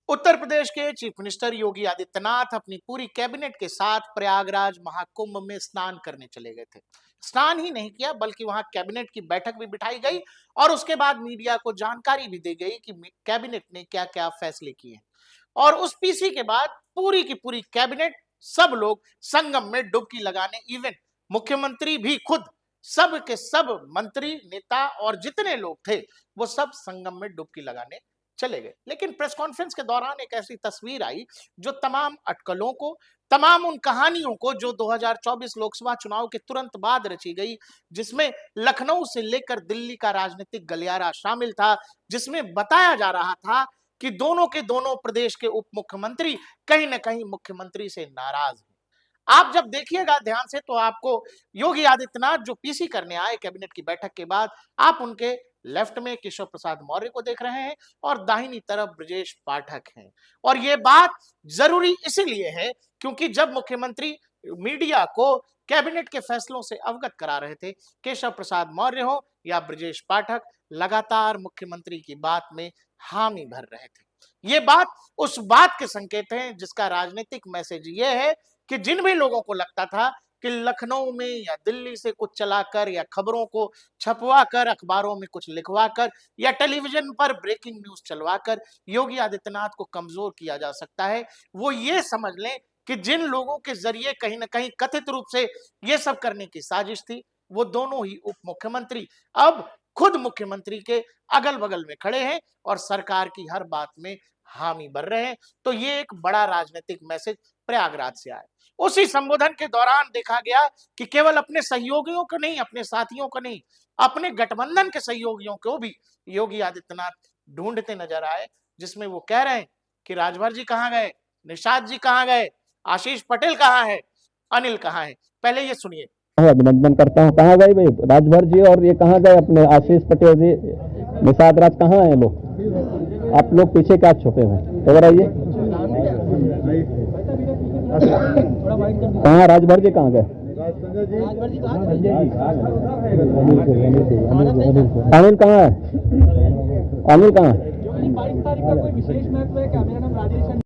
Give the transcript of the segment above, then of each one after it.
उत्तर प्रदेश के chief minister Yogi Adityanath अपनी पूरी कैबिनेट के साथ प्रयागराज महाकुंभ में स्नान करने चले गए थे। स्नान ही नहीं किया बल्कि वहां कैबिनेट की बैठक भी बिठाई गई और उसके बाद मीडिया को जानकारी भी दी गई कि कैबिनेट ने क्या क्या फैसले किए हैं। और उस पीसी के बाद पूरी की पूरी कैबिनेट, सब लोग संगम में डुबकी लगाने, इवन मुख्यमंत्री भी खुद, सब के सब मंत्री, नेता और जितने लोग थे वो सब संगम में डुबकी लगाने चले गए। लेकिन प्रेस कॉन्फ्रेंस के दौरान एक ऐसी तस्वीर आई जो तमाम अटकलों को, तमाम उन कहानियों को जो 2024 लोकसभा चुनाव के तुरंत बाद रची गई, जिसमें लखनऊ से लेकर दिल्ली का राजनीतिक गलियारा शामिल था, जिसमें बताया जा रहा था कि दोनों के दोनों प्रदेश के उप मुख्यमंत्री कहीं ना कहीं मुख्यमंत्री से नाराज हैं। आप जब देखिएगा ध्यान से तो आपको योगी आदित्यनाथ जो पीसी करने आए कैबिनेट की बैठक के बाद, आप उनके लेफ्ट में केशव प्रसाद मौर्य को देख रहे हैं और दाहिनी तरफ ब्रजेश पाठक हैं। और यह बात जरूरी इसीलिए है क्योंकि जब मुख्यमंत्री मीडिया को कैबिनेट के फैसलों से अवगत करा रहे थे, केशव प्रसाद मौर्य हो या ब्रजेश पाठक, लगातार मुख्यमंत्री की बात में हामी भर रहे थे। ये बात उस बात के संकेत हैं जिसका राजनीतिक मैसेज ये है कि जिन भी लोगों को लगता था कि लखनऊ में या दिल्ली से कुछ चलाकर या खबरों को छपवा कर, अखबारों में कुछ लिखवा कर या टेलीविजन पर ब्रेकिंग न्यूज चलवा कर योगी आदित्यनाथ को कमजोर किया जा सकता है, वो ये समझ लें कि जिन लोगों के जरिए कहीं ना कहीं कथित रूप से ये सब करने की साजिश थी, वो दोनों ही उप मुख्यमंत्री अब खुद मुख्यमंत्री के अगल बगल में खड़े हैं और सरकार की हर बात में हामी भर रहे हैं। तो ये एक बड़ा राजनीतिक मैसेज प्रयागराज से आया। उसी संबोधन के दौरान देखा गया कि केवल अपने सहयोगियों को नहीं, अपने साथियों को नहीं, अपने गठबंधन के सहयोगियों को भी योगी आदित्यनाथ ढूंढते नजर आए, जिसमें वो कह रहे हैं कि राजभर जी कहां गए, निषाद जी कहां गए, आशीष पटेल कहां है, अनिल कहां है। पहले ये सुनिए। अभिनंदन करता हूँ। कहाँ गए भाई राजभर जी, और ये कहाँ गए अपने आशीष पटेल जी, निषाद राज कहाँ हैं लोग? आप लोग पीछे क्या छुपे हुए इधर आइए। कहाँ राजभर जी कहाँ गए? अनिल कहाँ है? अनिल कहाँ है?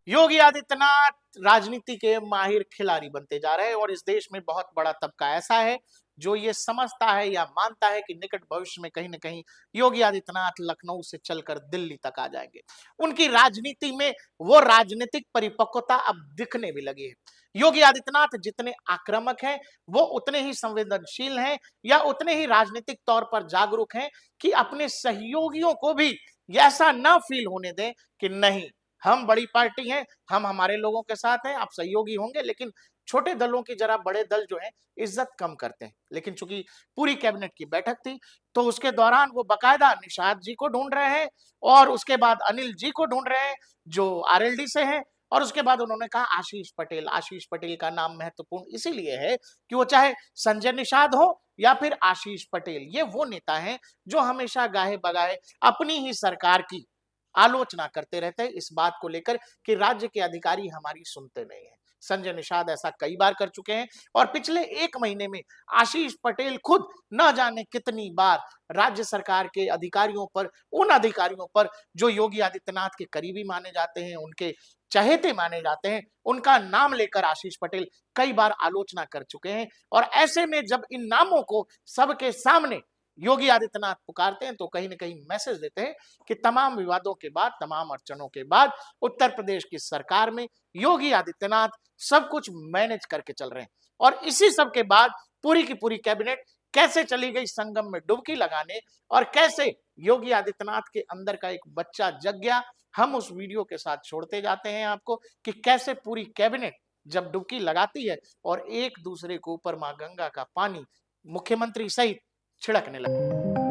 योगी आदित्यनाथ राजनीति के माहिर खिलाड़ी बनते जा रहे हैं और इस देश में बहुत बड़ा तबका ऐसा है जो ये समझता है या मानता है कि निकट भविष्य में कहीं ना कहीं योगी आदित्यनाथ लखनऊ से चलकर दिल्ली तक आ जाएंगे। उनकी राजनीति में वो राजनीतिक परिपक्वता अब दिखने भी लगी है। योगी आदित्यनाथ जितने आक्रामक हैं, वो उतने ही संवेदनशील हैं या उतने ही राजनीतिक तौर पर जागरूक हैं कि अपने सहयोगियों को भी ऐसा ना फील होने दें कि नहीं, हम बड़ी पार्टी हैं, हम हमारे लोगों के साथ हैं, आप सहयोगी होंगे, लेकिन छोटे दलों की जरा बड़े दल जो है इज्जत कम करते हैं। लेकिन चूंकि पूरी कैबिनेट की बैठक थी तो उसके दौरान वो बकायदा निषाद जी को ढूंढ रहे हैं और उसके बाद अनिल जी को ढूंढ रहे हैं जो आरएलडी से हैं, और उसके बाद उन्होंने कहा आशीष पटेल। आशीष पटेल का नाम महत्वपूर्ण इसीलिए है कि वो चाहे संजय निषाद हो या फिर आशीष पटेल, ये वो नेता हैं जो हमेशा गाहे बगाहे अपनी ही सरकार की आलोचना करते रहते हैं इस बात को लेकर कि राज्य के अधिकारी हमारी सुनते नहीं है। संजय निषाद ऐसा कई बार कर चुके हैं और पिछले एक महीने में आशीष पटेल खुद न जाने कितनी बार राज्य सरकार के अधिकारियों पर, उन अधिकारियों पर जो योगी आदित्यनाथ के करीबी माने जाते हैं, उनके चहेते माने जाते हैं, उनका नाम लेकर आशीष पटेल कई बार आलोचना कर चुके हैं। और ऐसे में जब इन नामों को सबके सामने योगी आदित्यनाथ पुकारते हैं तो कहीं ना कहीं मैसेज देते हैं कि तमाम विवादों के बाद, तमाम अड़चनों के बाद उत्तर प्रदेश की सरकार में योगी आदित्यनाथ सब कुछ मैनेज करके चल रहे हैं। और इसी सब के बाद पूरी की पूरी कैबिनेट कैसे चली गई संगम में डुबकी लगाने और कैसे योगी आदित्यनाथ के अंदर का एक बच्चा जग गया, हम उस वीडियो के साथ छोड़ते जाते हैं आपको कि कैसे पूरी कैबिनेट जब डुबकी लगाती है और एक दूसरे के ऊपर मां गंगा का पानी मुख्यमंत्री सहित छिड़कने लगा।